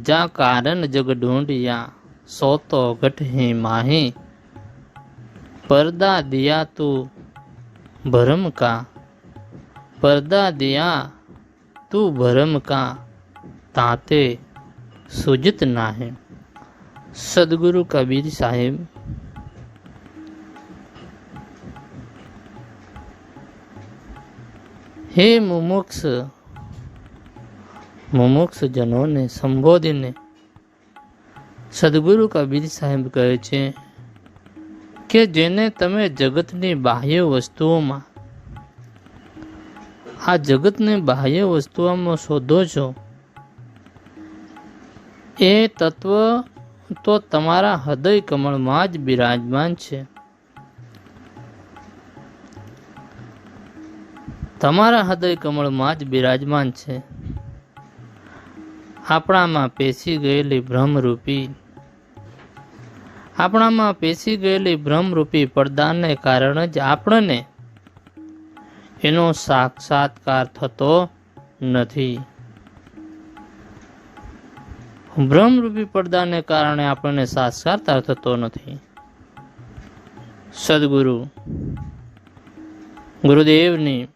जा कारण जग ढूंढिया सो तो घट ही माही। पर्दा दिया तू भरम का, पर्दा दिया तू भरम का, ताते सुजित नाहे। सदगुरु कबीर साहेब। हे मुमुક્ષ જનોને સંબોધીને સદગુરુ કબીર સાહેબ કહે છે કે જેને તમે જગતની બાહ્ય વસ્તુઓમાં, આ જગતની બાહ્ય વસ્તુઓમાં શોધો છો, એ તત્વ તો તમારા હૃદય કમળમાં જ બિરાજમાન છે। તમારા હૃદય કમળમાં જ બિરાજમાન છે। આપણામાં પેસી ગયેલી ભ્રમરૂપી પડદાને કારણે જ આપણને એનો સાક્ષાત્કાર થતો નથી। ભ્રમરૂપી પડદાને કારણે આપણને સાક્ષાત્કાર થતો નથી। સદગુરુ ગુરુદેવની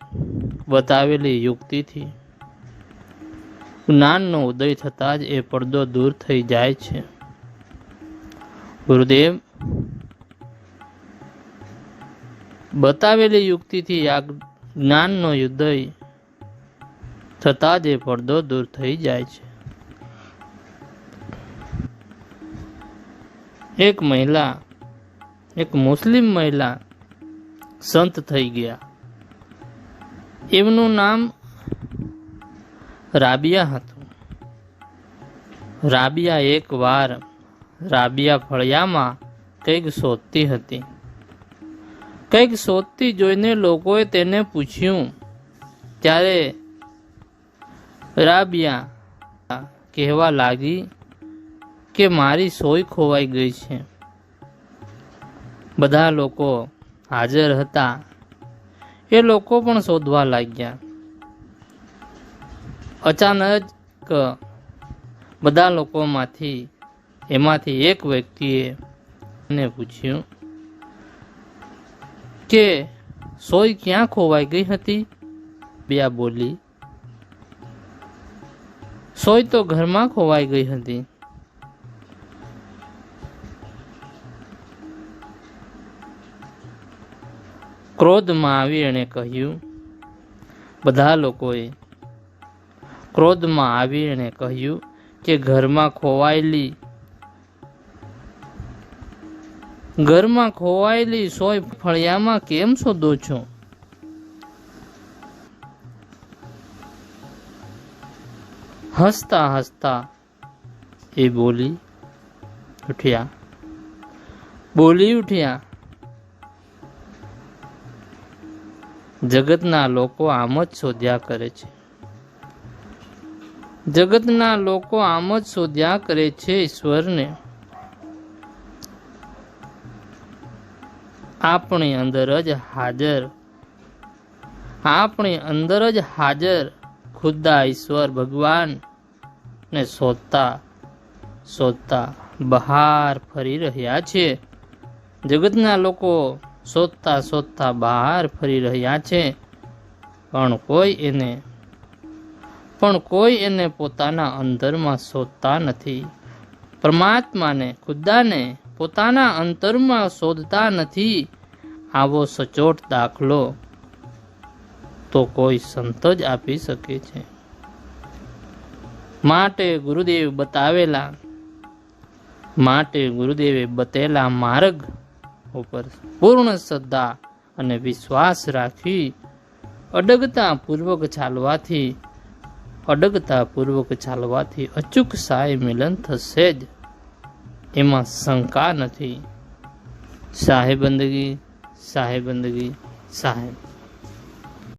બતાવેલી યુક્તિથી જ્ઞાનનો ઉદય થતાં જ એ પડદો દૂર થઈ જાય છે। ગુરુદેવ બતાવેલી યુક્તિથી આ જ્ઞાનનો ઉદય થતાં જ એ પડદો દૂર થઈ જાય છે। એક મુસ્લિમ મહિલા સંત થઈ ગયા। એમનું નામ રાબિયા હતું। રાબિયા ફળિયામાં કંઈક શોધતી હતી। કંઈક શોધતી જોઈને લોકોએ તેને પૂછ્યું ત્યારે રાબિયા કહેવા લાગી કે મારી સોય ખોવાઈ ગઈ છે। બધા લોકો હાજર હતા એ લોકો પણ શોધવા લાગ્યા। અચાનક બધા લોકોમાંથી એક વ્યક્તિએ એને પૂછ્યું કે સોય ક્યાં ખોવાઈ ગઈ હતી? રાબિયા બોલી, સોય તો ઘરમાં ખોવાઈ ગઈ હતી। ક્રોધમાં આવી એણે કહ્યું, બધા લોકોએ ક્રોધમાં આવી એણે કહ્યું કે ઘરમાં ખોવાયેલી સોય ફળિયામાં કેમ શોધો છો? હસતા હસતા એ બોલી ઉઠ્યા, જગતના લોકો આમ જ શોધ્યા કરે છે। જગતના લોકો આમ જ શોધ્યા કરે છે ઈશ્વરને। આપણી અંદર જ હાજર ખુદા ઈશ્વર ભગવાન ને શોધતા બહાર ફરી રહ્યા છે। જગતના લોકો શોધતા બહાર ફરી રહ્યા છે, પણ કોઈ એને પોતાના અંતરમાં શોધતા નથી। પરમાત્માને, ખુદાને પોતાના અંતરમાં શોધતા નથી। આવો સચોટ દાખલો તો કોઈ સંત જ આપી શકે છે। માટે ગુરુદેવે બતેલા માર્ગ ઉપર પૂર્ણ શ્રદ્ધા અને વિશ્વાસ રાખી અડગતા પૂર્વક ચાલવાથી અચૂક સાય મિલન થશે જ, એમાં શંકા નથી। સાહેબંદગી, સાહેબ।